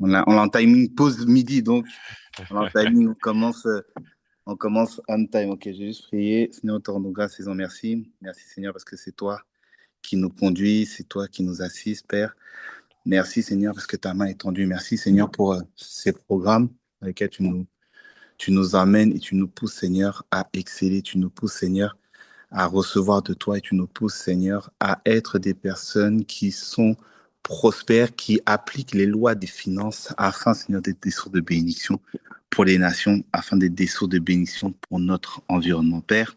On a un timing pause midi, donc on a un timing, on commence on time. Ok, j'ai juste prié. Seigneur, on te rend grâce, faisons merci. Merci Seigneur parce que c'est toi qui nous conduis, c'est toi qui nous assiste, Père. Merci Seigneur parce que ta main est tendue. Merci Seigneur pour ces programmes dans lesquels tu nous amènes et tu nous pousses Seigneur à exceller. Tu nous pousses Seigneur à recevoir de toi et tu nous pousses, Seigneur, à être des personnes qui sont prospères, qui appliquent les lois des finances afin, Seigneur, d'être des sources de bénédiction pour les nations, afin d'être des sources de bénédiction pour notre environnement. Père,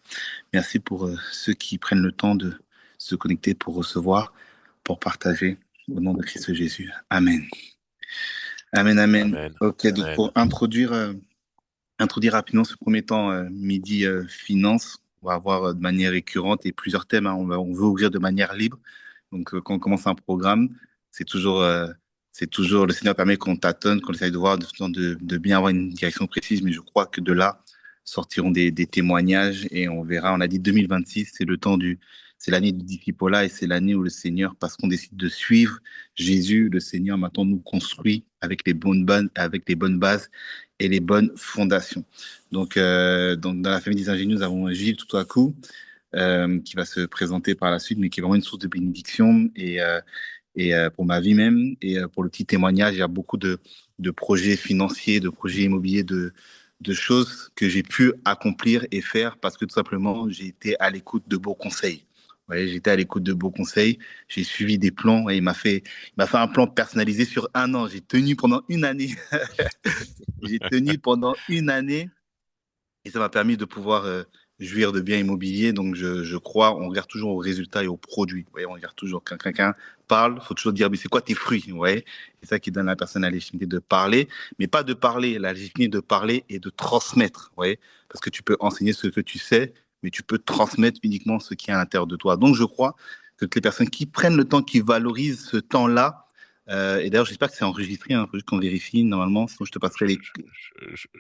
merci pour ceux qui prennent le temps de se connecter pour recevoir, pour partager. Au nom de Christ Jésus. Amen. Amen, amen. Amen. Ok, donc Amen. pour introduire rapidement ce premier temps midi finance. On va avoir de manière récurrente et plusieurs thèmes, hein. On veut ouvrir de manière libre. Donc, quand on commence un programme, c'est toujours, euh, c'est toujours le Seigneur permet qu'on tâtonne, qu'on essaye de voir, de bien avoir une direction précise. Mais je crois que de là sortiront des témoignages et on verra. On a dit 2026, c'est l'année du disciple et c'est l'année où le Seigneur, parce qu'on décide de suivre Jésus, le Seigneur maintenant nous construit avec les bonnes bases et les bonnes fondations. Donc dans la famille des ingénieurs, nous avons Gilles tout à coup, qui va se présenter par la suite, mais qui est vraiment une source de bénédiction et pour ma vie même. Et pour le petit témoignage, il y a beaucoup de projets financiers, de projets immobiliers, de choses que j'ai pu accomplir et faire parce que tout simplement, j'ai été à l'écoute de beaux conseils. Ouais, j'étais à l'écoute de beaux conseils. J'ai suivi des plans et il m'a fait un plan personnalisé sur un an. J'ai tenu pendant une année. J'ai tenu pendant une année et ça m'a permis de pouvoir jouir de biens immobiliers. Donc, je crois, on regarde toujours aux résultats et aux produits. Vous voyez, on regarde toujours quand quelqu'un parle, il faut toujours dire, mais c'est quoi tes fruits? Vous voyez, c'est ça qui donne à la personne la légitimité de parler, mais pas de parler, la légitimité de parler et de transmettre. Vous voyez, parce que tu peux enseigner ce que tu sais, mais tu peux transmettre uniquement ce qui est à l'intérieur de toi. Donc, je crois que toutes les personnes qui prennent le temps, qui valorisent ce temps-là, et d'ailleurs, j'espère que c'est enregistré, hein, faut juste qu'on vérifie normalement, sinon je te passerai les.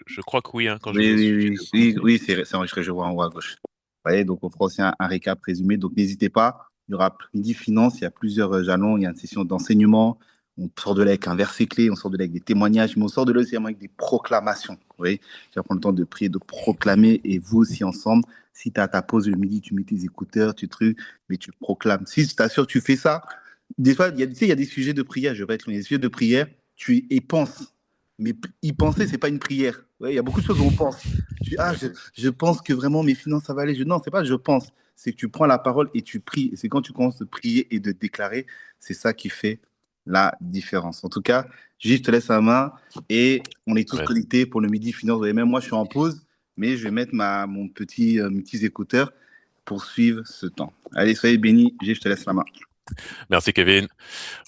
Je crois que oui, hein, quand je Oui, l'ai oui, suivi oui, de près. oui, oui, c'est enregistré, je vois en haut à gauche. Vous voyez, donc on fera aussi un récap résumé. Donc n'hésitez pas, il y aura Midi Finance, il y a plusieurs jalons, il y a une session d'enseignement, on sort de là avec un verset clé, on sort de là avec des témoignages, mais on sort de là aussi avec des proclamations. Vous voyez, tu vas prendre le temps de prier, de proclamer, et vous aussi ensemble, si tu as ta pause le midi, tu mets tes écouteurs, tu trucs, mais tu proclames. Si je t'assure, tu fais ça, des fois, tu sais, il y a des sujets de prière, je vais pas être long, il y a des sujets de prière, tu y penses. Mais y penser, c'est pas une prière. Ouais, il y a beaucoup de choses où on pense. Je pense que vraiment mes finances, ça va aller. Non, c'est pas je pense. C'est que tu prends la parole et tu pries. Et c'est quand tu commences de prier et de déclarer, c'est ça qui fait la différence. En tout cas, Gilles, je te laisse la main et on est tous Amen. connectés pour le midi finance. Et même moi, je suis en pause, mais je vais mettre mes petits écouteurs pour suivre ce temps. Allez, soyez bénis. Gilles, je te laisse la main. Merci Kevin.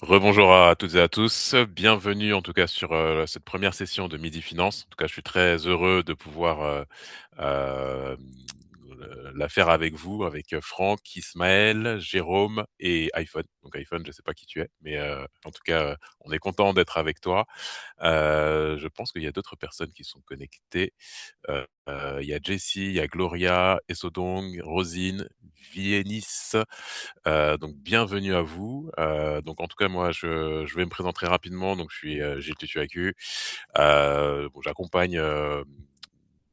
Rebonjour à toutes et à tous. Bienvenue en tout cas sur cette première session de Midi Finance. En tout cas, je suis très heureux de pouvoir euh, la faire avec vous, avec Franck, Ismaël, Jérôme et iPhone. Donc iPhone, je ne sais pas qui tu es, mais en tout cas, on est content d'être avec toi. Je pense qu'il y a d'autres personnes qui sont connectées. Il y a Jessie, il y a Gloria, Esodong, Rosine, Viennis. Donc bienvenue à vous. Donc en tout cas, moi, je vais me présenter rapidement. Donc je suis Gilles Tutuacu. Bon, j'accompagne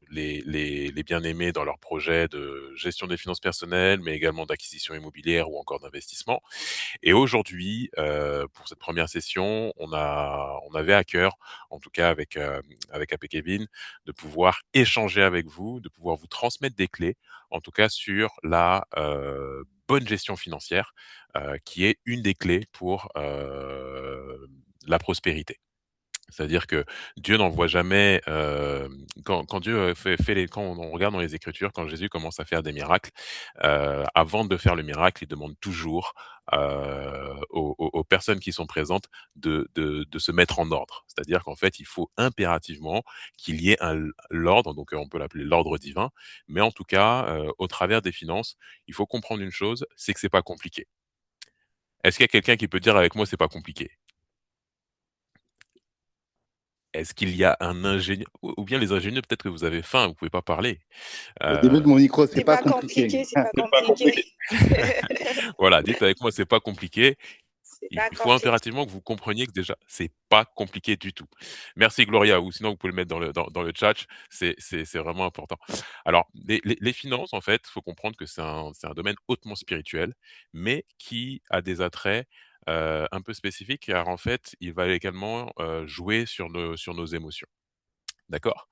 les bien-aimés dans leurs projets de gestion des finances personnelles, mais également d'acquisition immobilière ou encore d'investissement. Et aujourd'hui, pour cette première session, on avait à cœur, en tout cas avec AP Kevin, de pouvoir échanger avec vous, de pouvoir vous transmettre des clés, en tout cas sur la bonne gestion financière, qui est une des clés pour la prospérité. C'est-à-dire que Dieu n'envoie jamais, quand Dieu quand on regarde dans les Écritures, quand Jésus commence à faire des miracles, avant de faire le miracle, il demande toujours aux personnes qui sont présentes de se mettre en ordre. C'est-à-dire qu'en fait, il faut impérativement qu'il y ait l'ordre, donc on peut l'appeler l'ordre divin, mais en tout cas, au travers des finances, il faut comprendre une chose, c'est que c'est pas compliqué. Est-ce qu'il y a quelqu'un qui peut dire avec moi c'est pas compliqué? Est-ce qu'il y a un ingénieur ou bien les ingénieurs, peut-être que vous avez faim, vous pouvez pas parler. Au début Heu, de mon micro, c'est C'est pas pas compliqué. compliqué, c'est pas compliqué. voilà, dites avec moi: «C'est pas compliqué». Il faut D'accord, c'est impérativement que vous compreniez que déjà, c'est pas compliqué du tout. Merci Gloria, ou sinon vous pouvez le mettre dans le chat, c'est vraiment important. Alors, les finances, en fait, il faut comprendre que c'est un domaine hautement spirituel, mais qui a des attraits un peu spécifiques, car en fait, il va également jouer sur nos émotions. D'accord.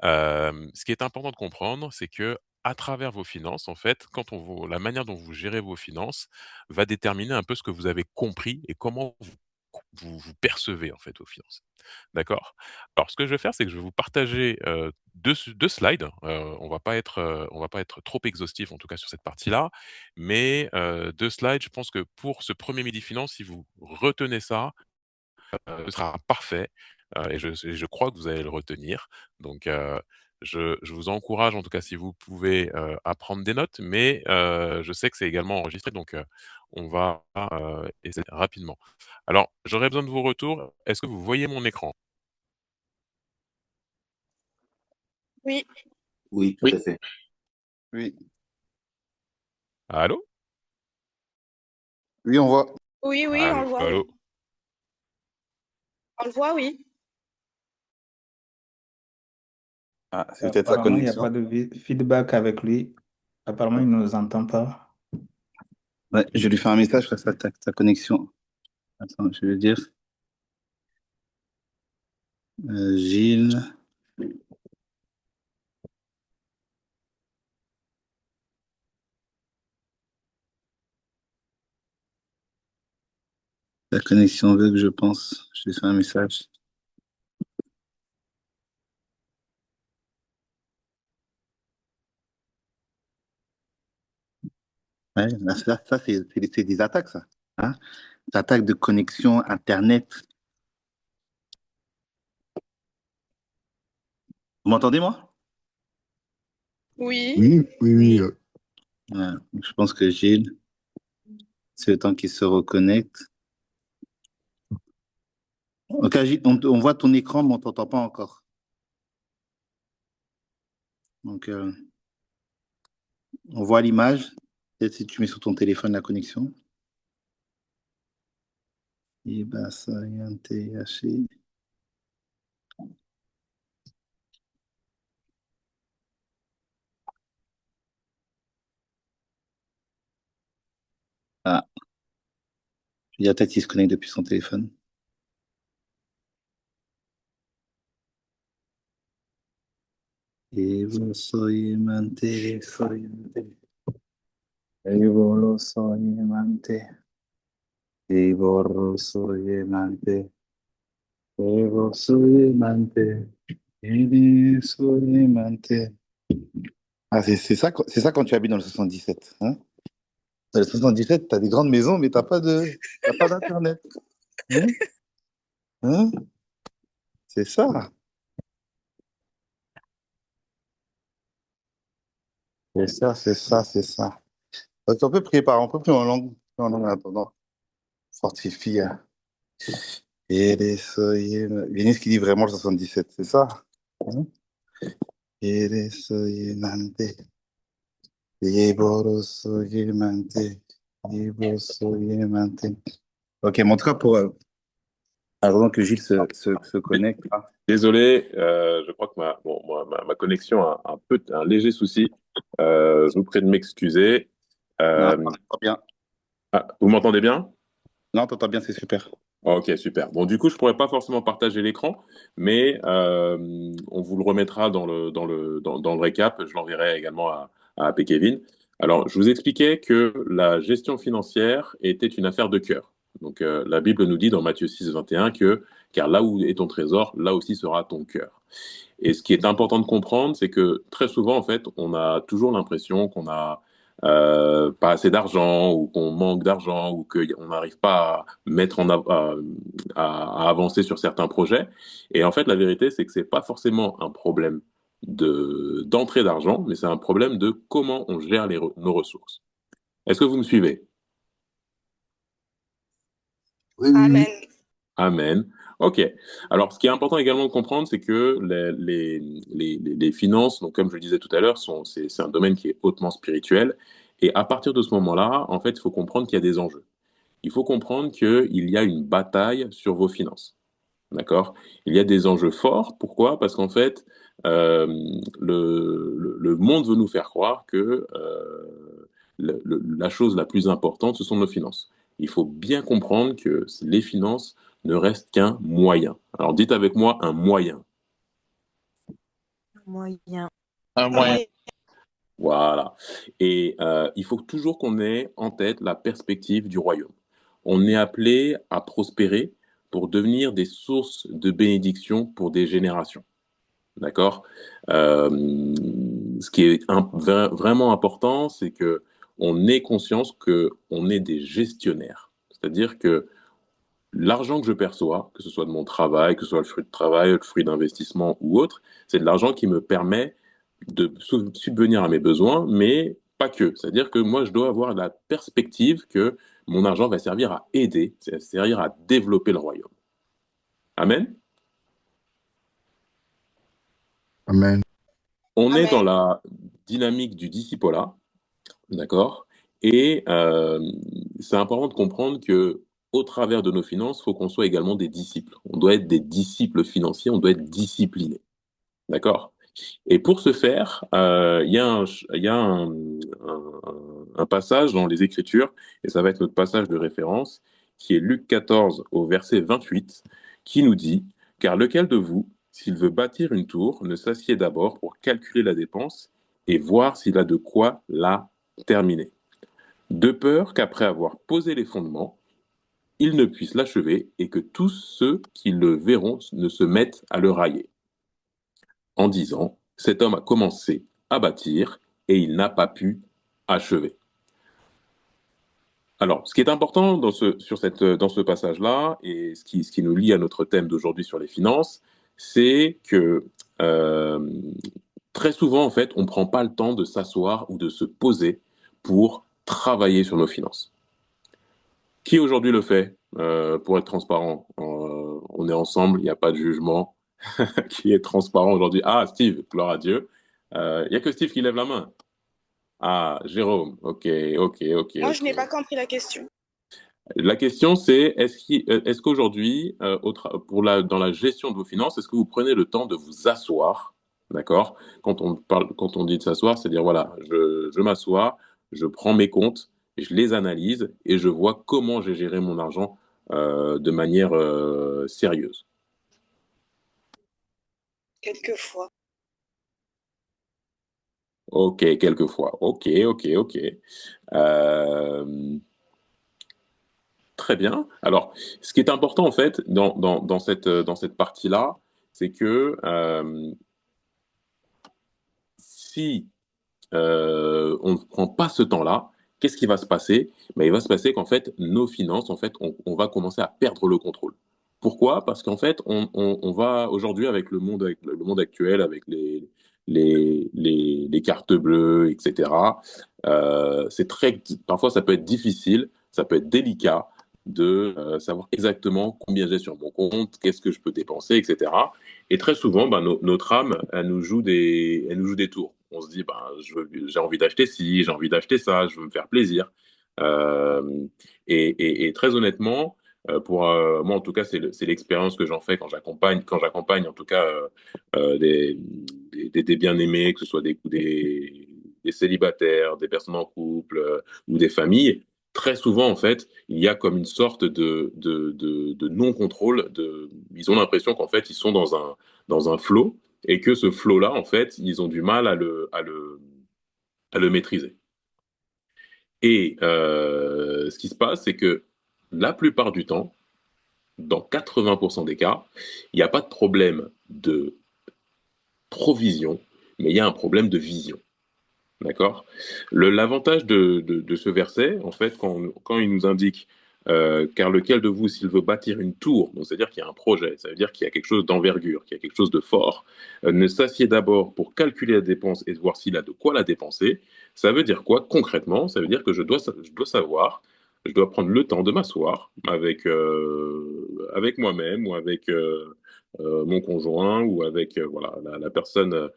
Ce qui est important de comprendre, c'est que à travers vos finances, en fait, la manière dont vous gérez vos finances va déterminer un peu ce que vous avez compris et comment vous percevez, en fait, vos finances. D'accord? Alors ce que je vais faire, c'est que je vais vous partager, 2 slides. On va pas être trop exhaustif, en tout cas sur cette partie-là, mais 2 slides, je pense que pour ce premier midi finance, si vous retenez ça, ce sera parfait, et je crois que vous allez le retenir. Donc je vous encourage, en tout cas, si vous pouvez, à prendre des notes, mais je sais que c'est également enregistré, donc on va, essayer rapidement. Alors, j'aurais besoin de vos retours. Est-ce que vous voyez mon écran? oui, Oui, tout à Oui, fait. Oui, Allô? oui, on voit. oui, oui, on Allô, le voit, allô? oui. On le voit, oui. Ah, c'est peut-être sa Apparemment, il n'y a connexion. pas de feedback avec lui. Apparemment, il ne nous entend pas. Ouais, je lui fais un message face à ta connexion. Attends, je vais dire. Gilles, la connexion veut que je pense. Je lui fais un message. Ouais, là, ça, c'est des attaques, ça. Hein? Des attaques de connexion Internet. Vous m'entendez, moi? Oui, Oui, oui, oui. Ouais, je pense que Gilles, c'est le temps qu'il se reconnecte. Ok, Gilles, on voit ton écran, mais on t'entend pas encore. Donc, on voit l'image. Peut-être si tu mets sur ton téléphone la connexion. Et ben, ça vient de THC. Ah, il y a peut-être qu'il se connecte depuis son téléphone. Et vous soyez manté, soyez manté. Et vous lo soyez manté. Et vous lo soyez manté. Et vous soyez manté. Et vous soyez manté. Ah, c'est ça quand tu habites dans le 77. Hein? Dans le 77, tu as des grandes maisons, mais t'as pas d'Internet. Hein? Hein? C'est ça. C'est ça, c'est ça, c'est ça. Donc, on peut prier en langue en attendant. Fortifie. Hein. Et les soyez... Vénis qui dit vraiment le 77, c'est ça? Hein? Et les soyez manté. Et boro soyez manté. Et boro soyez manté. Ok, mais en tout cas, avant que Gilles se oui. connecte. Ah, Désolé, je crois que ma connexion a un léger souci. Je vous prie de m'excuser. non, Euh, t'entends bien. Vous m'entendez bien? Non, t'entends bien, c'est super. Ok, super. Bon, du coup, je pourrais pas forcément partager l'écran, mais on vous le remettra dans le récap. Je l'enverrai également à AP Kevin. Alors, je vous expliquais que la gestion financière était une affaire de cœur. Donc, la Bible nous dit dans Matthieu 6, 21 que, car là où est ton trésor, là aussi sera ton cœur. Et ce qui est important de comprendre, c'est que très souvent, en fait, on a toujours l'impression qu'on a pas assez d'argent ou qu'on manque d'argent ou qu'on n'arrive pas à mettre à avancer sur certains projets. Et en fait, la vérité, c'est que c'est pas forcément un problème d'entrée d'argent, mais c'est un problème de comment on gère nos ressources. Est-ce que vous me suivez? Oui, oui, oui. amen. Amen. OK. Alors, ce qui est important également de comprendre, c'est que les finances, donc comme je le disais tout à l'heure, c'est un domaine qui est hautement spirituel. Et à partir de ce moment-là, en fait, il faut comprendre qu'il y a des enjeux. il faut comprendre qu'il y a une bataille sur vos finances. D'accord? Il y a des enjeux forts. Pourquoi? Parce qu'en fait, euh, le monde veut nous faire croire que la chose la plus importante, ce sont nos finances. Il faut bien comprendre que les finances ne restent qu'un moyen. Alors dites avec moi un moyen. Moyen. Un moyen. Voilà. Et il faut toujours qu'on ait en tête la perspective du royaume. On est appelé à prospérer pour devenir des sources de bénédiction pour des générations. D'accord? Ce qui est vraiment important, c'est que on ait conscience que on est des gestionnaires. C'est-à-dire que l'argent que je perçois, que ce soit de mon travail, que ce soit le fruit de travail, le fruit d'investissement ou autre, c'est de l'argent qui me permet de subvenir à mes besoins, mais pas que. C'est-à-dire que moi, je dois avoir la perspective que mon argent va servir à aider, ça va servir à développer le royaume. Amen. Amen. On est Amen. dans la dynamique du discipulat, d'accord? Et c'est important de comprendre que au travers de nos finances, il faut qu'on soit également des disciples. On doit être des disciples financiers, on doit être disciplinés, d'accord? Et pour ce faire, il y a un passage dans les Écritures, et ça va être notre passage de référence, qui est Luc 14 au verset 28, qui nous dit, car lequel de vous, s'il veut bâtir une tour, ne s'assied d'abord pour calculer la dépense et voir s'il a de quoi la terminer, de peur qu'après avoir posé les fondements, il ne puisse l'achever et que tous ceux qui le verront ne se mettent à le railler en disant, cet homme a commencé à bâtir et il n'a pas pu achever. Alors, ce qui est important dans ce passage-là, et ce qui nous lie à notre thème d'aujourd'hui sur les finances, c'est que très souvent, en fait, on ne prend pas le temps de s'asseoir ou de se poser pour travailler sur nos finances. Qui aujourd'hui le fait? Pour être transparent, on est ensemble, il n'y a pas de jugement. Qui est transparent aujourd'hui? Ah, Steve, gloire à Dieu. Il n'y a que Steve qui lève la main. Ah, Jérôme, ok, ok, ok, Moi, je n'ai ok. pas compris la question. La question, c'est est-ce qu'aujourd'hui, dans la gestion de vos finances, est-ce que vous prenez le temps de vous asseoir, d'accord? Quand on dit de s'asseoir, c'est dire voilà, je m'assois, je prends mes comptes, je les analyse et je vois comment j'ai géré mon argent de manière sérieuse. Quelquefois. Ok, quelquefois. Ok, ok, ok. Euh, Très bien. Alors, ce qui est important, en fait, dans cette partie-là, c'est que si on ne prend pas ce temps-là, qu'est-ce qui va se passer? Ben, il va se passer qu'en fait, nos finances, en fait, on va commencer à perdre le contrôle. Pourquoi? Parce qu'en fait, on va aujourd'hui avec le monde actuel, avec les cartes bleues, etc. Parfois, ça peut être difficile, ça peut être délicat de savoir exactement combien j'ai sur mon compte, qu'est-ce que je peux dépenser, etc. Et très souvent, ben, notre âme, elle nous joue des tours. On se dit, ben, j'ai envie d'acheter ci, j'ai envie d'acheter ça, je veux me faire plaisir. Euh, et très honnêtement, moi en tout cas, c'est l'expérience que j'en fais quand j'accompagne en tout cas des bien-aimés, que ce soit des célibataires, des personnes en couple ou des familles. Très souvent, en fait, il y a comme une sorte de non-contrôle. Ils ont l'impression qu'en fait, ils sont dans un flow et que ce flow-là, en fait, ils ont du mal à le maîtriser. Et ce qui se passe, c'est que la plupart du temps, dans 80% des cas, il n'y a pas de problème de provision, mais il y a un problème de vision. D'accord? L'avantage de ce verset, en fait, quand il nous indique car lequel de vous, s'il veut bâtir une tour, donc c'est-à-dire qu'il y a un projet, ça veut dire qu'il y a quelque chose d'envergure, qu'il y a quelque chose de fort, ne s'assied d'abord pour calculer la dépense et de voir s'il a de quoi la dépenser, ça veut dire quoi concrètement? Ça veut dire que je dois savoir, je dois prendre le temps de m'asseoir avec moi-même ou avec mon conjoint ou avec voilà, la personne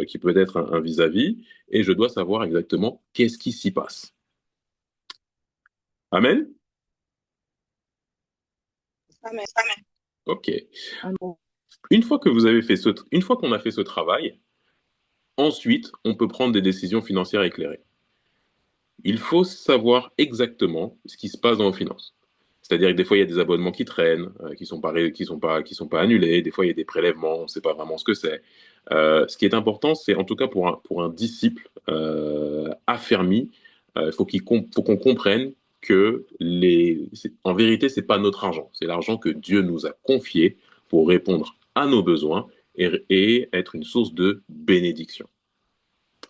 qui peut être un vis-à-vis, et je dois savoir exactement qu'est-ce qui s'y passe. Amen? Amen. Ok. Amen. Une fois qu'on a fait ce travail, ensuite, on peut prendre des décisions financières éclairées. Il faut savoir exactement ce qui se passe dans nos finances. C'est-à-dire que des fois, il y a des abonnements qui traînent, qui sont pas annulés. Des fois, il y a des prélèvements, on ne sait pas vraiment ce que c'est. Ce qui est important, c'est en tout cas pour un disciple affermi, faut qu'on comprenne que en vérité, c'est pas notre argent. C'est l'argent que Dieu nous a confié pour répondre à nos besoins et être une source de bénédiction.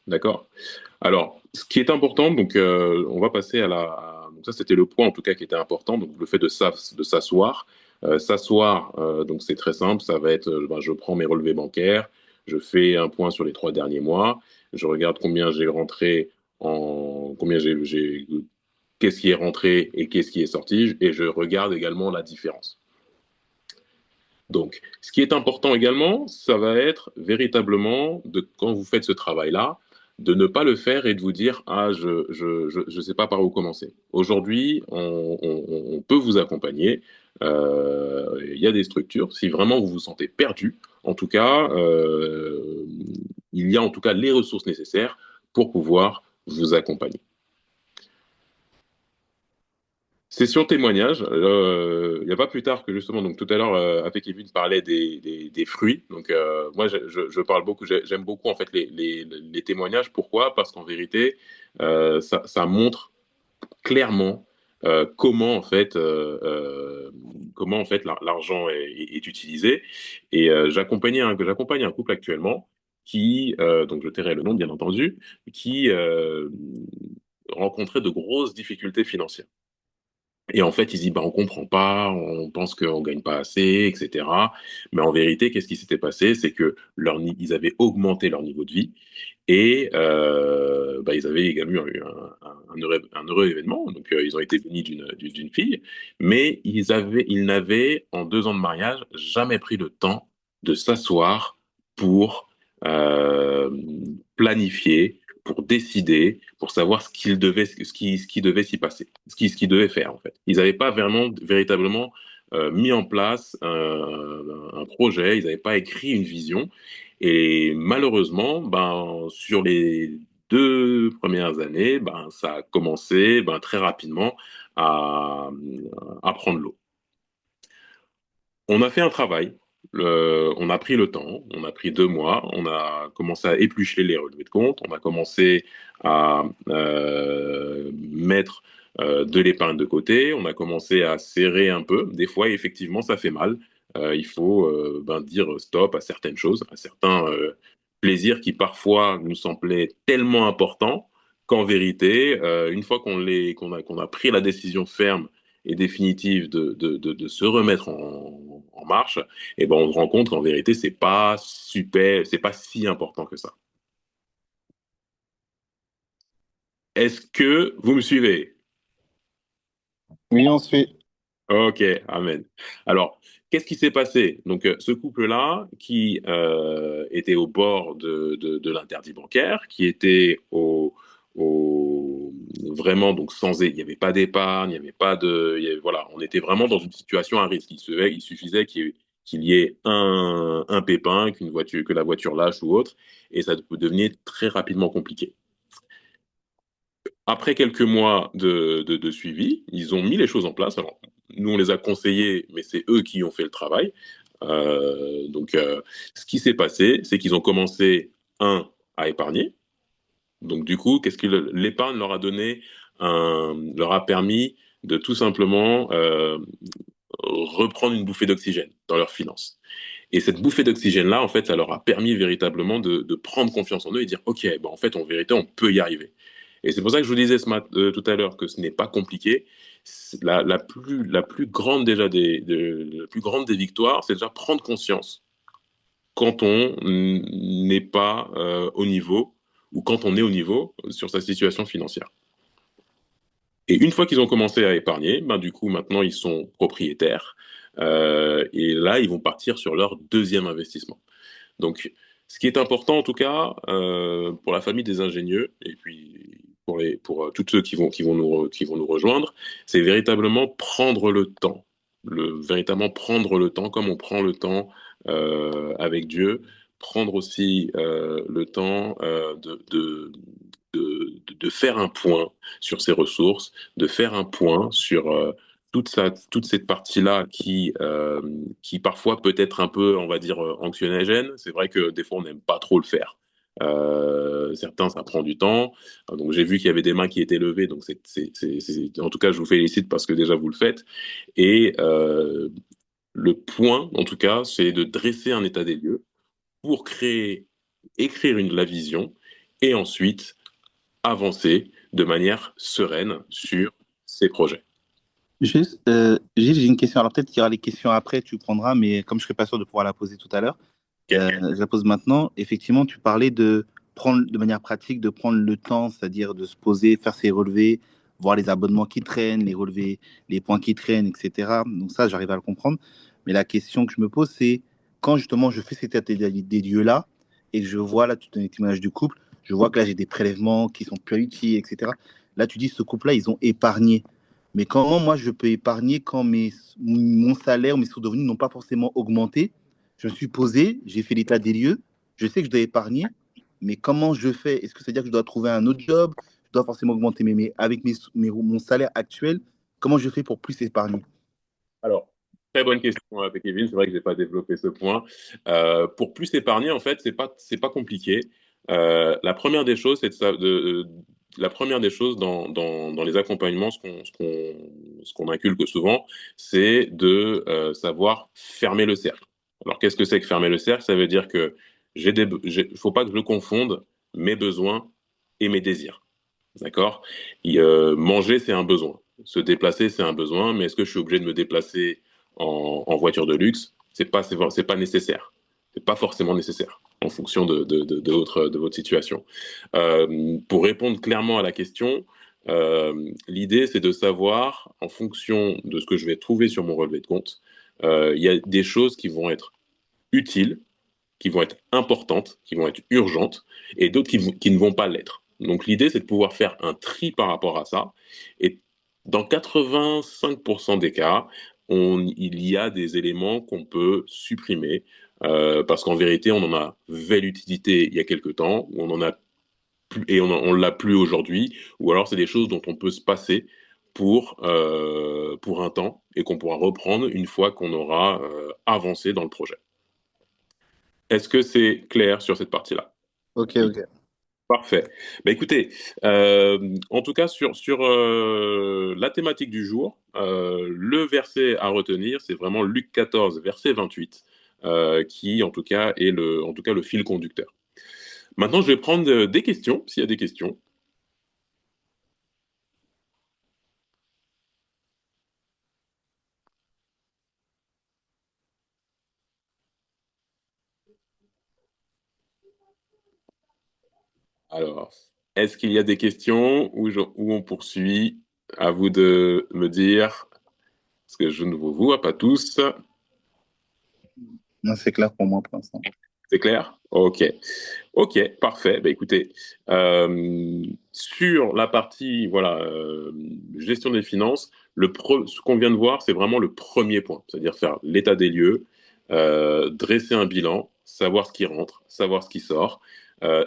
D'accord? Alors, ce qui est important, donc on va passer donc ça, c'était le point en tout cas qui était important, donc le fait de s'asseoir. S'asseoir, donc c'est très simple, ça va être, je prends mes relevés bancaires, je fais un point sur les 3 derniers mois, je regarde combien j'ai rentré qu'est-ce qui est rentré et qu'est-ce qui est sorti, et je regarde également la différence. Donc, ce qui est important également, ça va être véritablement, quand vous faites ce travail-là, de ne pas le faire et de vous dire ah je sais pas par où commencer. Aujourd'hui, on peut vous accompagner. Il y a des structures. Si vraiment vous vous sentez perdu, en tout cas, il y a en tout cas les ressources nécessaires pour pouvoir vous accompagner. Session témoignage. Il n'y a pas plus tard que justement, donc tout à l'heure, avec Kevin parlait des fruits. Donc moi, je parle beaucoup, j'aime beaucoup en fait les témoignages. Pourquoi? Parce qu'en vérité, ça montre clairement comment en fait l'argent est utilisé. Et j'accompagne un couple actuellement qui, donc je tairai le nom bien entendu, qui rencontrait de grosses difficultés financières. Et en fait, ils disent, bah, on comprend pas, on pense qu'on gagne pas assez, etc. Mais en vérité, qu'est-ce qui s'était passé? C'est que ils avaient augmenté leur niveau de vie et ils avaient également eu un heureux événement. Donc, ils ont été bénis d'une fille, mais ils n'avaient, en 2 ans de mariage, jamais pris le temps de s'asseoir pour euh, planifier, pour décider, pour savoir ce qui devait s'y passer, ce qui devait faire en fait. Ils n'avaient pas véritablement mis en place un projet, ils n'avaient pas écrit une vision. Et malheureusement, sur les 2 premières années, ça a commencé très rapidement à, à prendre l'eau. On a fait un travail, on a pris le temps, on a pris 2 mois, on a commencé à éplucher les relevés de compte, on a commencé à mettre de l'épargne de côté, on a commencé à serrer un peu. Des fois, effectivement, ça fait mal. Il faut dire stop à certaines choses, à certains plaisirs qui parfois nous semblaient tellement importants qu'en vérité, une fois qu'on a pris la décision ferme et définitive de se remettre en marche, et on se rend compte qu'en vérité, c'est pas super, c'est pas si important que ça. Est-ce que vous me suivez? Oui, on suit. Ok, amen. Alors, qu'est-ce qui s'est passé? Donc, ce couple-là, qui était au bord de l'interdit bancaire, qui était vraiment donc il n'y avait pas d'épargne, il n'y avait pas voilà, on était vraiment dans une situation à risque. Il suffisait qu'il y ait un pépin, que la voiture lâche ou autre, et ça devenait très rapidement compliqué. Après quelques mois de suivi, ils ont mis les choses en place. Alors, nous, on les a conseillés, mais c'est eux qui ont fait le travail. Ce qui s'est passé, c'est qu'ils ont commencé, à épargner. Donc, du coup, qu'est-ce que l'épargne leur a donné, leur a permis de tout simplement reprendre une bouffée d'oxygène dans leurs finances. Et cette bouffée d'oxygène-là, en fait, ça leur a permis véritablement de prendre confiance en eux et dire, OK, en fait, en vérité, on peut y arriver. Et c'est pour ça que je vous disais tout à l'heure que ce n'est pas compliqué. La plus grande la plus grande des victoires, c'est déjà prendre conscience quand on n'est pas au niveau ou quand on est au niveau sur sa situation financière. Et une fois qu'ils ont commencé à épargner, du coup, maintenant, ils sont propriétaires. Et là, ils vont partir sur leur deuxième investissement. Donc, ce qui est important, en tout cas, pour la famille des ingénieux, et puis pour tous ceux qui vont nous rejoindre, c'est véritablement prendre le temps véritablement prendre le temps, comme on prend le temps avec Dieu, prendre aussi le temps de faire un point sur ses ressources, de faire un point sur toute cette partie-là qui parfois peut être un peu, on va dire, anxiogène. C'est vrai que des fois, on n'aime pas trop le faire. Certains, ça prend du temps. Donc, j'ai vu qu'il y avait des mains qui étaient levées. Donc, en tout cas, je vous félicite parce que déjà, vous le faites. Et le point, en tout cas, c'est de dresser un état des lieux pour écrire la vision et ensuite avancer de manière sereine sur ces projets. Juste, Gilles, j'ai une question. Alors peut-être qu'il y aura les questions après, tu prendras, mais comme je ne serai pas sûr de pouvoir la poser tout à l'heure, je la pose maintenant. Effectivement, tu parlais de prendre de manière pratique, de prendre le temps, c'est-à-dire de se poser, faire ses relevés, voir les abonnements qui traînent, les relevés, les points qui traînent, etc. Donc ça, j'arrive à le comprendre. Mais la question que je me pose, c'est quand justement je fais cet état des lieux-là et que je vois là, tu donnes l'image du couple, je vois que là, j'ai des prélèvements qui sont plus utiles, etc. Là, tu dis, ce couple-là, ils ont épargné. Mais comment moi, je peux épargner quand mon salaire, mes sources de revenus n'ont pas forcément augmenté? Je me suis posé, j'ai fait l'état des lieux, je sais que je dois épargner, mais comment je fais? Est-ce que c'est-à-dire que je dois trouver un autre job? Je dois forcément augmenter avec mon salaire actuel, comment je fais pour plus épargner? Alors, très bonne question avec Kevin. C'est vrai que je n'ai pas développé ce point. Pour plus épargner, en fait, c'est pas compliqué. La première des choses, la première des choses dans les accompagnements, ce qu'on inculque souvent, c'est de savoir fermer le cercle. Alors, qu'est-ce que c'est que fermer le cercle? Ça veut dire que faut pas que je confonde mes besoins et mes désirs. D'accord? Manger, c'est un besoin. Se déplacer, c'est un besoin. Mais est-ce que je suis obligé de me déplacer en voiture de luxe? C'est pas nécessaire. C'est pas forcément nécessaire en fonction de votre situation. Pour répondre clairement à la question, l'idée, c'est de savoir, en fonction de ce que je vais trouver sur mon relevé de compte, il y a des choses qui vont être utiles, qui vont être importantes, qui vont être urgentes, et d'autres qui ne vont pas l'être. Donc l'idée, c'est de pouvoir faire un tri par rapport à ça. Et dans 85% des cas, il y a des éléments qu'on peut supprimer parce qu'en vérité, on en a vu l'utilité il y a quelque temps, ou on en a plus, et on l'a plus aujourd'hui, ou alors c'est des choses dont on peut se passer pour un temps et qu'on pourra reprendre une fois qu'on aura avancé dans le projet. Est-ce que c'est clair sur cette partie-là? Ok, ok. Parfait. Bah, écoutez, en tout cas, sur la thématique du jour, le verset à retenir, c'est vraiment Luc 14, verset 28, qui, en tout cas, est en tout cas, le fil conducteur. Maintenant, je vais prendre des questions, s'il y a des questions. Alors, est-ce qu'il y a des questions où on poursuit? À vous de me dire, parce que je ne vous vois pas tous. Non, c'est clair pour moi pour l'instant. C'est clair? Ok. Ok, parfait. Bah, écoutez, sur la partie voilà, gestion des finances, ce qu'on vient de voir, c'est vraiment le premier point, c'est-à-dire faire l'état des lieux, dresser un bilan, savoir ce qui rentre, savoir ce qui sort.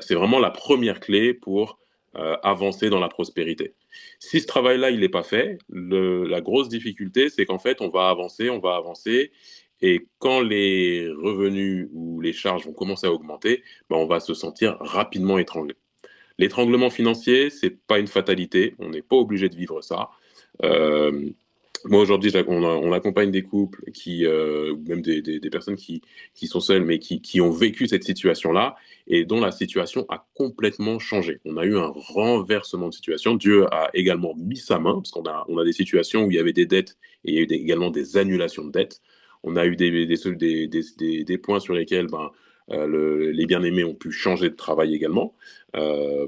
C'est vraiment la première clé pour avancer dans la prospérité. Si ce travail-là, il n'est pas fait, la grosse difficulté, c'est qu'en fait, on va avancer, et quand les revenus ou les charges vont commencer à augmenter, ben, on va se sentir rapidement étranglé. L'étranglement financier, c'est pas une fatalité, on n'est pas obligé de vivre ça. Euh, Moi aujourd'hui, on accompagne des couples ou même des personnes qui sont seules, mais qui ont vécu cette situation-là et dont la situation a complètement changé. On a eu un renversement de situation. Dieu a également mis sa main, parce on a des situations où il y avait des dettes et il y a eu également des annulations de dettes. On a eu des points sur lesquels les bien-aimés ont pu changer de travail également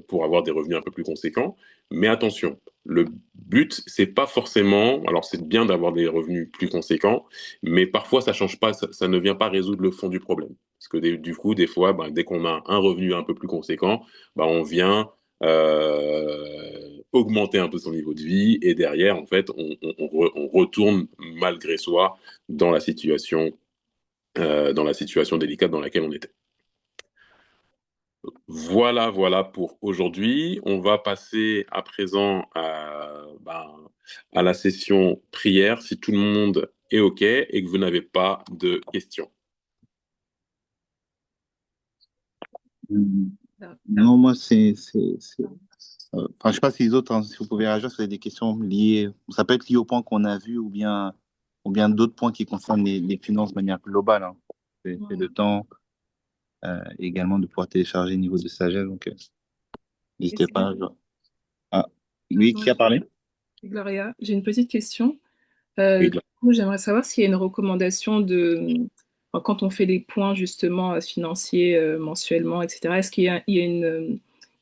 pour avoir des revenus un peu plus conséquents. Mais attention, le but, c'est pas forcément. Alors, c'est bien d'avoir des revenus plus conséquents, mais parfois, ça change pas, ça ne vient pas résoudre le fond du problème. Parce que du coup, des fois, dès qu'on a un revenu un peu plus conséquent, on vient augmenter un peu son niveau de vie, et derrière, en fait, on retourne malgré soi dans la situation délicate dans laquelle on était. Voilà pour aujourd'hui. On va passer à présent à la session prière, si tout le monde est OK et que vous n'avez pas de questions. Non, moi, enfin, je sais pas si les autres, hein, si vous pouvez réagir, si vous avez des questions liées, ça peut être lié au point qu'on a vu ou bien d'autres points qui concernent les finances de manière globale, hein. C'est le temps également de pouvoir télécharger niveau de sagesse, donc n'hésitez pas. Ah, oui, qui a parlé? Gloria, j'ai une petite question. Oui, Du coup, j'aimerais savoir s'il y a une recommandation enfin, quand on fait des points justement financiers mensuellement, etc. Est-ce il y a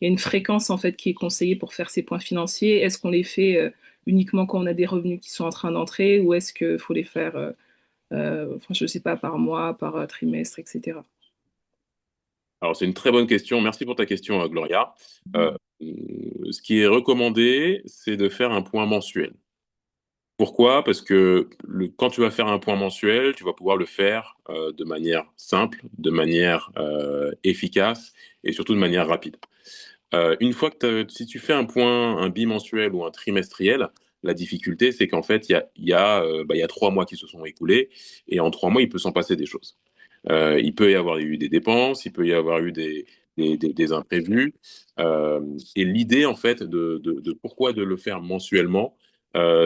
une fréquence en fait qui est conseillée pour faire ces points financiers? Est-ce qu'on les fait uniquement quand on a des revenus qui sont en train d'entrer ou est-ce qu'il faut les faire, enfin, je sais pas, par mois, par trimestre, etc. Alors, c'est une très bonne question. Merci pour ta question, Gloria. Ce qui est recommandé, c'est de faire un point mensuel. Pourquoi? Parce que quand tu vas faire un point mensuel, tu vas pouvoir le faire de manière simple, de manière efficace et surtout de manière rapide. Une fois si tu fais un point, un bimensuel ou un trimestriel, la difficulté, c'est qu'en fait, il y a 3 mois qui se sont écoulés et en 3 mois, il peut s'en passer des choses. Il peut y avoir eu des dépenses, il peut y avoir eu des imprévus. Et l'idée, en fait, de pourquoi de le faire mensuellement,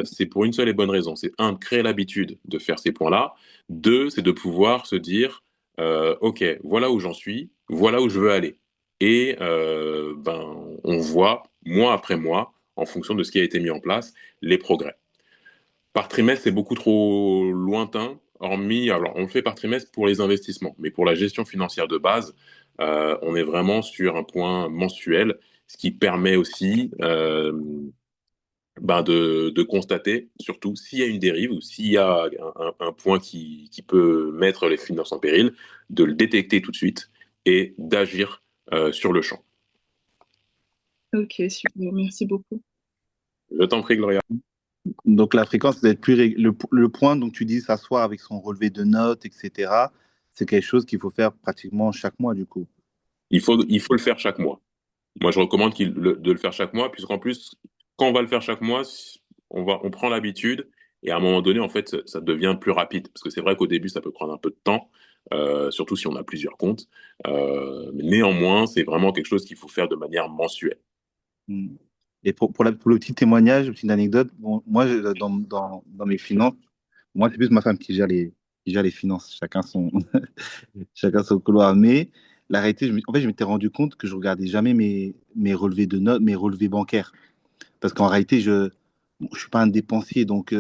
c'est pour une seule et bonne raison. C'est un, de créer l'habitude de faire ces points-là. Deux, c'est de pouvoir se dire, OK, voilà où j'en suis, voilà où je veux aller. Et on voit, mois après mois, en fonction de ce qui a été mis en place, les progrès. Par trimestre, c'est beaucoup trop lointain, hormis, alors on le fait par trimestre pour les investissements, mais pour la gestion financière de base, on est vraiment sur un point mensuel, ce qui permet aussi de constater, surtout s'il y a une dérive ou s'il y a un point qui peut mettre les finances en péril, de le détecter tout de suite et d'agir sur le champ. Ok, super, merci beaucoup. Je t'en prie, Gloria. Donc la fréquence doit être le point, donc tu dis s'asseoir avec son relevé de notes, etc. C'est quelque chose qu'il faut faire pratiquement chaque mois, du coup. Il faut le faire chaque mois. Moi, je recommande de le faire chaque mois, puisqu'en plus, quand on va le faire chaque mois, on prend l'habitude, et à un moment donné, en fait, ça devient plus rapide. Parce que c'est vrai qu'au début, ça peut prendre un peu de temps, surtout si on a plusieurs comptes. Mais néanmoins, c'est vraiment quelque chose qu'il faut faire de manière mensuelle. Mm. Et pour le petit témoignage, une petite anecdote, bon, moi, dans mes finances, moi, c'est plus ma femme qui gère les finances, chacun son couloir. Mais la réalité, en fait, je m'étais rendu compte que je regardais jamais mes relevés de notes, mes relevés bancaires. Parce qu'en réalité, je suis pas un dépensier, donc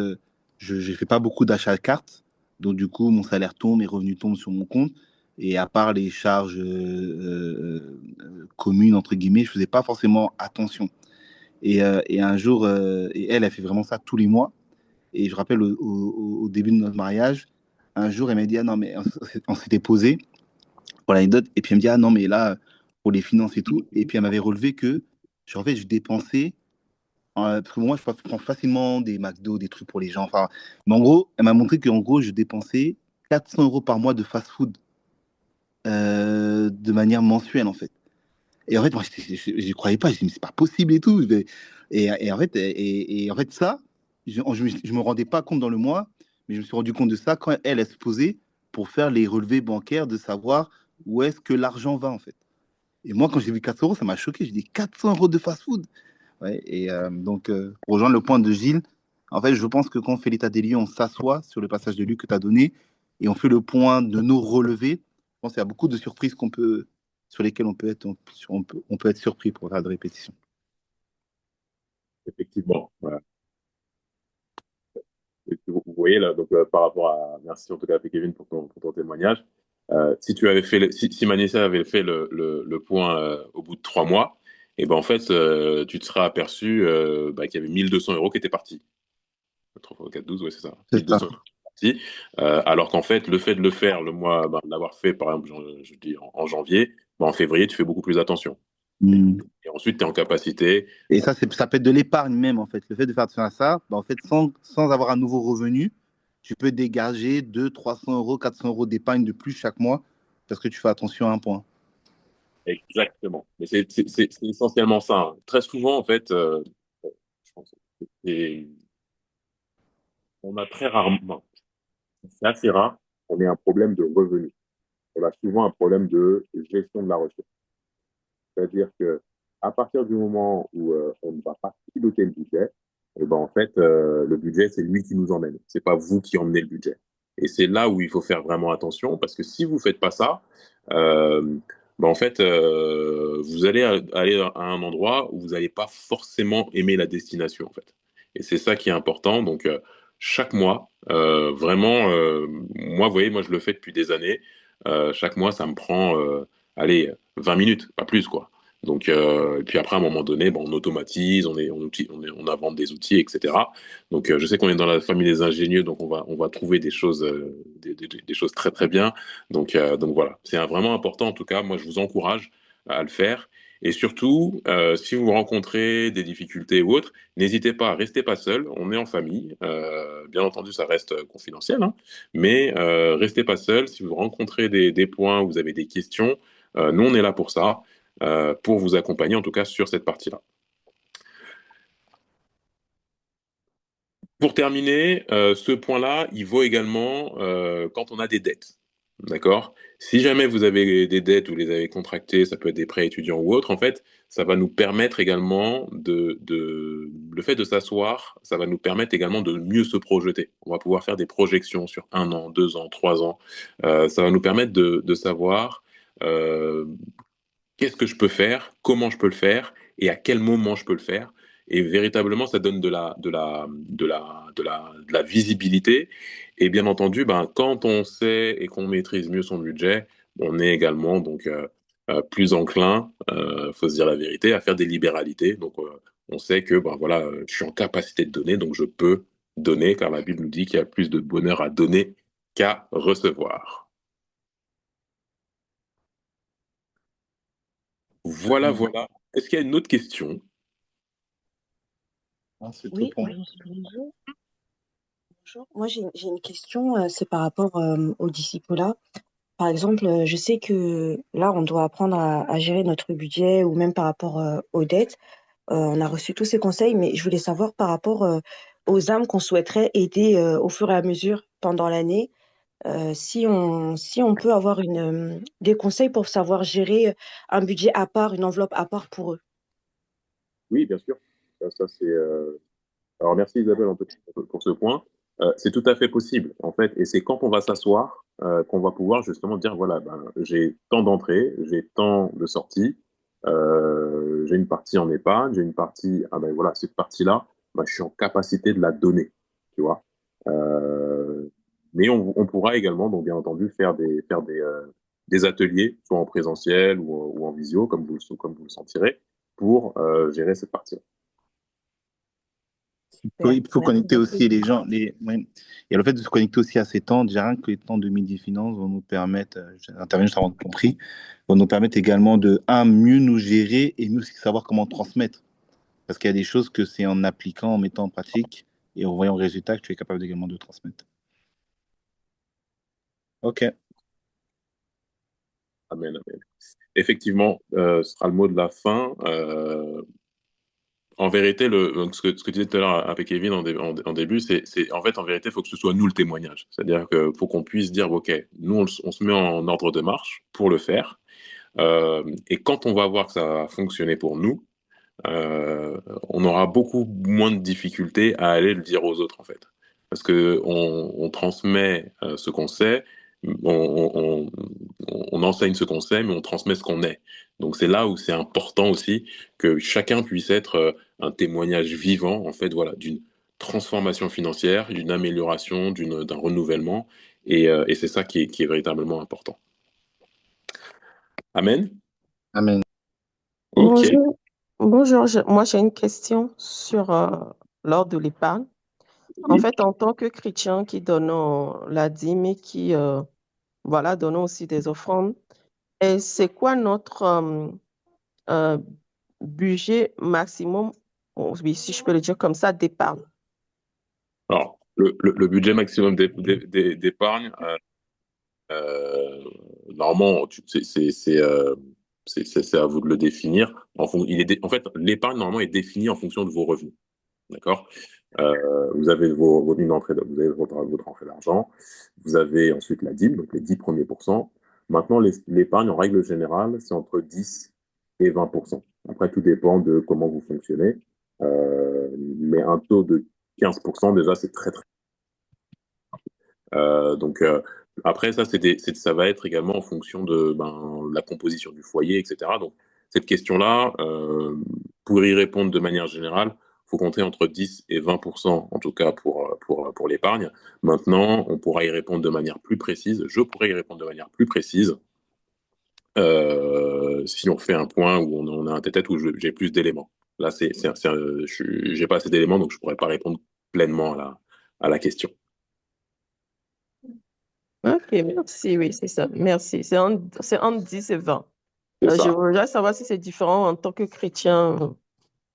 je ne fais pas beaucoup d'achats de cartes. Donc, du coup, mon salaire tombe, mes revenus tombent sur mon compte. Et à part les charges communes, entre guillemets, je faisais pas forcément attention. Et un jour, et elle fait vraiment ça tous les mois. Et je rappelle au début de notre mariage, un jour, elle m'a dit, ah non, mais on s'était posé pour l'anecdote. Et puis elle me dit, ah non, mais là, pour les finances et tout. Et puis elle m'avait relevé que, en fait, je dépensais, parce que moi, je prends facilement des McDo, des trucs pour les gens. Enfin, mais en gros, elle m'a montré qu'en gros, je dépensais 400 euros par mois de fast-food de manière mensuelle, en fait. Et en fait, moi, je n'y croyais pas. Je me dis, mais c'est pas possible et tout. Et en fait, ça, je me rendais pas compte dans le mois, mais je me suis rendu compte de ça quand elle se posait pour faire les relevés bancaires, de savoir où est-ce que l'argent va, en fait. Et moi, quand j'ai vu 400 euros, ça m'a choqué. J'ai dit 400 euros de fast-food. Ouais, et donc, pour rejoindre le point de Gilles, en fait, je pense que quand on fait l'état des lieux, on s'assoit sur le passage de lieu que tu as donné et on fait le point de nos relevés. Je pense qu'il y a beaucoup de surprises sur lesquelles on peut être surpris pour faire de répétition. Effectivement. Voilà. Et vous voyez là, donc par rapport à, merci en tout cas à Kevin pour ton témoignage. Si tu avais fait, si Manissa avait fait le point au bout de 3 mois, et ben en fait, tu te serais aperçu qu'il y avait 1200 euros qui étaient partis. 3 x 4, 12, ouais, c'est ça. C'est 1200 ça. euros partis. Alors qu'en fait, le fait de le faire le mois, de l'avoir fait par exemple, je dis en janvier, en février, tu fais beaucoup plus attention. Hmm. Et ensuite, tu es en capacité. Et ça, ça peut être de l'épargne même, en fait. Le fait de faire ça, bah, en fait, sans avoir un nouveau revenu, tu peux dégager 200, 300 euros, 400 euros d'épargne de plus chaque mois parce que tu fais attention à un point. Exactement. Mais c'est essentiellement ça, hein. Très souvent, en fait, je pense, c'est- on a très rarement, c'est assez rare qu'on ait un problème de revenu. On a souvent un problème de gestion de la ressource. C'est-à-dire que à partir du moment où on ne va pas piloter le budget, et ben en fait, le budget, c'est lui qui nous emmène. C'est pas vous qui emmenez le budget. Et c'est là où il faut faire vraiment attention, parce que si vous faites pas ça, euh, ben en fait, vous allez aller à un endroit où vous n'allez pas forcément aimer la destination, en fait. Et c'est ça qui est important. Donc, chaque mois, vraiment, moi, vous voyez, moi, je le fais depuis des années. Chaque mois, ça me prend, allez, 20 minutes, pas plus, quoi. Donc, et puis après, à un moment donné, bon, on automatise, on invente des outils, etc. Donc, je sais qu'on est dans la famille des ingénieux, donc on va trouver des choses, des choses très, très bien. Donc voilà, c'est vraiment important, en tout cas, moi, je vous encourage à le faire. Et surtout, si vous rencontrez des difficultés ou autres, n'hésitez pas, restez pas seul, on est en famille. Bien entendu, ça reste confidentiel, hein, mais restez pas seul. Si vous rencontrez des points, vous avez des questions, nous, on est là pour ça, pour vous accompagner, en tout cas, sur cette partie-là. Pour terminer, ce point-là, il vaut également quand on a des dettes. D'accord? Si jamais vous avez des dettes, vous les avez contractées, ça peut être des prêts étudiants ou autres, en fait, ça va nous permettre également le fait de s'asseoir, ça va nous permettre également de mieux se projeter. On va pouvoir faire des projections sur 1 an, 2 ans, 3 ans. Ça va nous permettre de savoir euh, qu'est-ce que je peux faire, comment je peux le faire et à quel moment je peux le faire. Et véritablement, ça donne de la visibilité. Et bien entendu, ben, quand on sait et qu'on maîtrise mieux son budget, on est également donc plus enclin, faut se dire la vérité, à faire des libéralités. Donc, on sait que ben voilà, je suis en capacité de donner, donc je peux donner, car la Bible nous dit qu'il y a plus de bonheur à donner qu'à recevoir. Voilà, Hmm. voilà. Est-ce qu'il y a une autre question? Ah, c'est tout Oui, pour moi. bonjour. Bonjour. Moi, j'ai une question, c'est par rapport au disciple-là. Par exemple, je sais que là, on doit apprendre à gérer notre budget ou même par rapport aux dettes. On a reçu tous ces conseils, mais je voulais savoir par rapport aux âmes qu'on souhaiterait aider au fur et à mesure pendant l'année, si on peut avoir des conseils pour savoir gérer un budget à part, une enveloppe à part pour eux. Oui, bien sûr. Ça, c'est, alors, merci Isabelle en tout cas, pour ce point. C'est tout à fait possible, en fait, et c'est quand on va s'asseoir qu'on va pouvoir justement dire, voilà, ben, j'ai tant d'entrées, j'ai tant de sorties, j'ai une partie en épargne, j'ai une partie, ah ben voilà, cette partie-là, ben, je suis en capacité de la donner, tu vois. Euh, mais on pourra également, donc bien entendu, des ateliers, soit en présentiel ou en visio, comme vous le sentirez, pour gérer cette partie-là. Oui, Super, il faut merci connecter beaucoup. aussi les gens. Ouais. Et le fait de se connecter aussi à ces temps, déjà rien que les temps de midi finance vont nous permettre, j'interviens juste avant de compris, vont nous permettre également de, un, mieux nous gérer et mieux aussi savoir comment transmettre. Parce qu'il y a des choses que c'est en appliquant, en mettant en pratique et en voyant le résultat que tu es capable également de transmettre. Ok. Amen, amen. Effectivement, ce sera le mot de la fin. En vérité, donc ce que tu disais tout à l'heure avec Kevin en début, en fait, en vérité, il faut que ce soit nous le témoignage. C'est-à-dire qu'il faut qu'on puisse dire, OK, nous, on se met en ordre de marche pour le faire. Et quand on va voir que ça va fonctionner pour nous, on aura beaucoup moins de difficultés à aller le dire aux autres, en fait. Parce que on transmet ce qu'on sait, on, on enseigne ce qu'on sait, mais on transmet ce qu'on est. Donc c'est là où c'est important aussi que chacun puisse être un témoignage vivant, en fait, voilà, d'une transformation financière, d'une amélioration, d'un renouvellement. Et c'est ça qui est véritablement important. Amen. Amen. Ok. Bonjour, bonjour. Moi, j'ai une question sur l'ordre de l'épargne. En Oui. fait, en tant que chrétien qui donnons la dîme et qui voilà, donnons aussi des offrandes, et c'est quoi euh, budget maximum, oui, si je peux le dire comme ça, d'épargne. Alors, le budget maximum d'épargne, normalement, c'est à vous de le définir. En fait, l'épargne, normalement, est définie en fonction de vos revenus. D'accord? Vous avez vos lignes d'entrée, vous avez votre entrée d'argent, vous avez ensuite la dîme, donc les 10 premiers pourcents. Maintenant, l'épargne, en règle générale, c'est entre 10 et 20%. Après, tout dépend de comment vous fonctionnez. Mais un taux de 15%, déjà, c'est très, très. Donc, après, ça va être également en fonction de la composition du foyer, etc. Donc, cette question-là, pour y répondre de manière générale, il faut compter entre 10 et 20%, en tout cas pour l'épargne. Maintenant, on pourra y répondre de manière plus précise. Je pourrais y répondre de manière plus précise si on fait un point où on a un tête-à-tête où j'ai plus d'éléments. Là, j'ai pas assez d'éléments, donc je pourrais pas répondre pleinement à la question. Ok, merci, oui, c'est ça. Merci. C'est entre 10 et 20. C'est Je ça. voudrais savoir si c'est différent en tant que chrétien.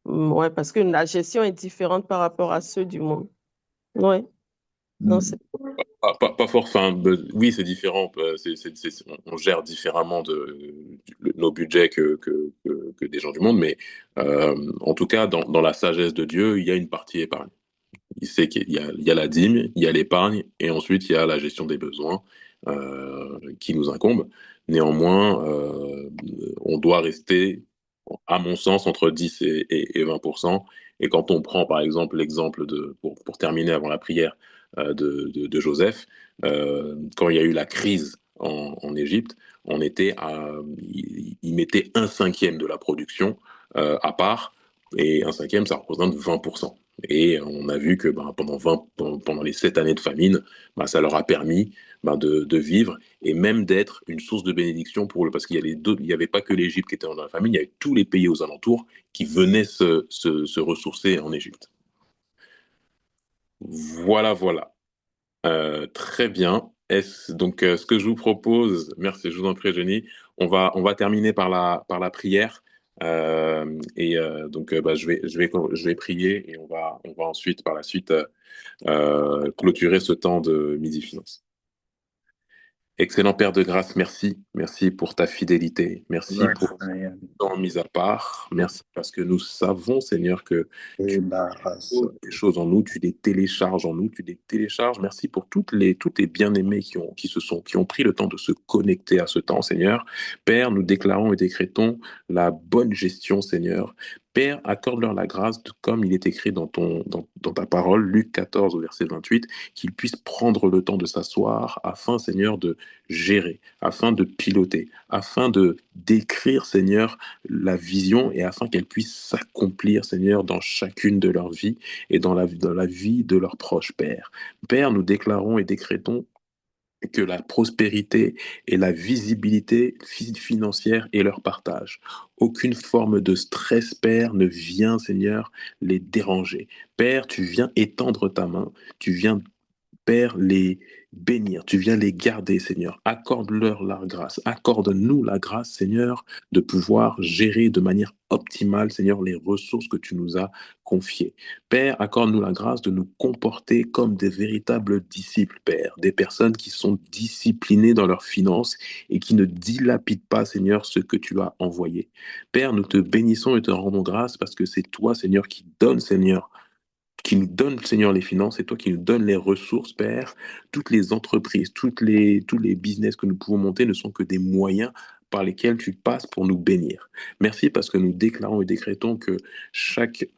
Ouais, parce que la gestion est différente par rapport à ceux du monde. Ouais, non, c'est Pas fort. Enfin, oui, c'est différent. On gère différemment nos budgets que des gens du monde, mais en tout cas, dans la sagesse de Dieu, il y a une partie épargne. Il sait qu'il y a la dîme, il y a l'épargne, et ensuite il y a la gestion des besoins qui nous incombe. Néanmoins, on doit rester, à mon sens, entre 10 et 20%. Et quand on prend, par exemple, l'exemple pour terminer avant la prière de Joseph, quand il y a eu la crise en Égypte, il mettait un cinquième de la production à part, et un cinquième, ça représente 20%. Et on a vu que pendant les 7 années de famine, ça leur a permis de vivre et même d'être une source de bénédiction pour eux. Parce qu'il n'y avait pas que l'Égypte qui était dans la famine, il y avait tous les pays aux alentours qui venaient se ressourcer en Égypte. Voilà, voilà. Très bien. Donc, ce que je vous propose, merci, je vous en prie, Jenny, on va terminer par la prière. Donc, je vais prier et on va ensuite, par la suite, clôturer ce temps de Midi Finance. Excellent Père de grâce, merci. Merci pour ta fidélité. Merci pour Right. temps mis à part. Merci parce que nous savons, Seigneur, que tu poses des choses en nous, tu les télécharges en nous, tu les télécharges. Merci pour tous les bien-aimés qui ont pris le temps de se connecter à ce temps, Seigneur. Père, nous déclarons et décrétons la bonne gestion, Seigneur. Père, accorde-leur la grâce, comme il est écrit dans ta parole, Luc 14, au verset 28, qu'ils puissent prendre le temps de s'asseoir afin, Seigneur, de gérer, afin de piloter, afin de d'écrire, Seigneur, la vision et afin qu'elle puisse s'accomplir, Seigneur, dans chacune de leurs vies et dans la vie de leurs proches, Père. Père, nous déclarons et décrétons que la prospérité et la visibilité financière est leur partage. Aucune forme de stress, Père, ne vient, Seigneur, les déranger. Père, tu viens étendre ta main, tu viens, Père, les bénir, tu viens les garder, Seigneur. Accorde-leur la grâce, accorde-nous la grâce, Seigneur, de pouvoir gérer de manière optimale, Seigneur, les ressources que tu nous as confiées. Père, accorde-nous la grâce de nous comporter comme des véritables disciples, Père, des personnes qui sont disciplinées dans leurs finances et qui ne dilapident pas, Seigneur, ce que tu as envoyé. Père, nous te bénissons et te rendons grâce parce que c'est toi, Seigneur, qui nous donne, Seigneur, les finances, et toi qui nous donnes les ressources, Père. Toutes les entreprises, tous les business que nous pouvons monter ne sont que des moyens par lesquels tu passes pour nous bénir. Merci parce que nous déclarons et décrétons que chaque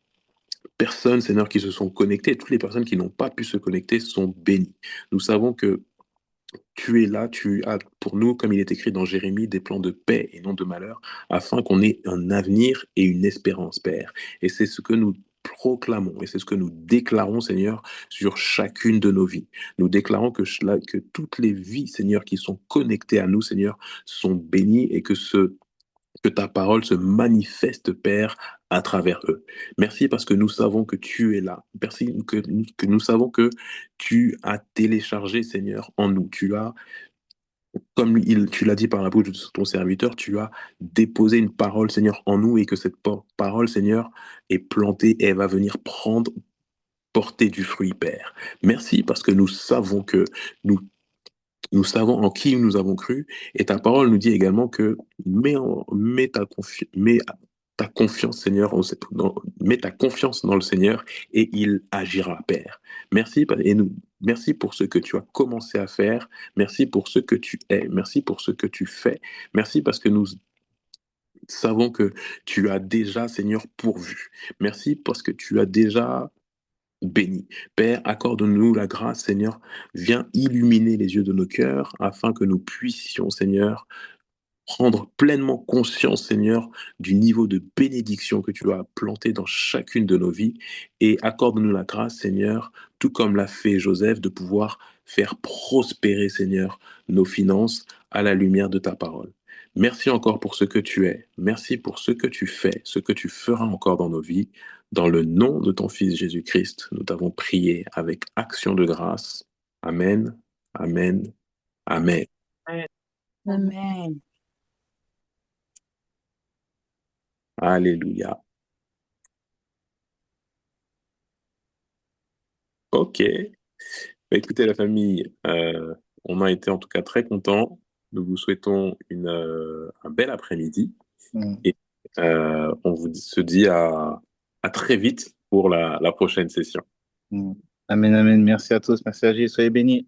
personne, Seigneur, qui se sont connectées, toutes les personnes qui n'ont pas pu se connecter sont bénies. Nous savons que tu es là, tu as pour nous, comme il est écrit dans Jérémie, des plans de paix et non de malheur, afin qu'on ait un avenir et une espérance, Père. Et c'est ce que nous proclamons et c'est ce que nous déclarons, Seigneur, sur chacune de nos vies. Nous déclarons que toutes les vies, Seigneur, qui sont connectées à nous, Seigneur, sont bénies et que ta parole se manifeste, Père, à travers eux. Merci parce que nous savons que tu es là. Merci que nous savons que tu as téléchargé, Seigneur, en nous. Tu as comme tu l'as dit par la bouche de ton serviteur, tu as déposé une parole, Seigneur, en nous et que cette parole, Seigneur, est plantée et elle va venir porter du fruit, Père. Merci parce que nous savons que nous, nous savons en qui nous avons cru et ta parole nous dit également que mets ta confiance, Seigneur, mets ta confiance dans le Seigneur et il agira, Père. Merci pour ce que tu as commencé à faire. Merci pour ce que tu es. Merci pour ce que tu fais. Merci parce que nous savons que tu as déjà, Seigneur, pourvu. Merci parce que tu as déjà béni. Père, accorde-nous la grâce, Seigneur. Viens illuminer les yeux de nos cœurs afin que nous puissions, Seigneur, prendre pleinement conscience, Seigneur, du niveau de bénédiction que tu as planté dans chacune de nos vies et accorde-nous la grâce, Seigneur, tout comme l'a fait Joseph, de pouvoir faire prospérer, Seigneur, nos finances à la lumière de ta parole. Merci encore pour ce que tu es. Merci pour ce que tu fais, ce que tu feras encore dans nos vies. Dans le nom de ton Fils Jésus-Christ, nous t'avons prié avec action de grâce. Amen, amen, amen. Amen. Alléluia. Ok. Bah, écoutez, la famille, on a été en tout cas très contents. Nous vous souhaitons un bel après-midi Mm. et se dit à très vite pour la prochaine session. Mm. Amen, amen. Merci à tous. Merci à Jésus. Soyez bénis.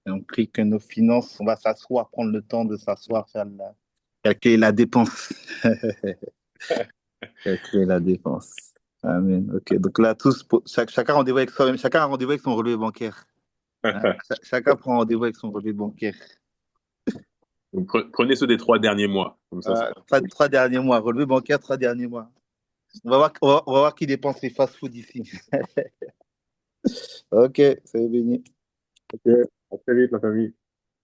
Et on prie que nos finances, on va s'asseoir, prendre le temps de s'asseoir, calculer la dépense. Calculer la dépense. Amen. Ok. Donc là, chacun rendez-vous avec soi-même. Chacun a rendez-vous avec son relevé bancaire. Hein. Chacun prend rendez-vous avec son relevé bancaire. Donc, prenez ceux des 3 derniers mois. Comme ça, Trois derniers mois. Relevé bancaire, 3 derniers mois. On va voir qui dépense les fast-food ici. Ok, soyez bénis. ok. À très vite, la famille.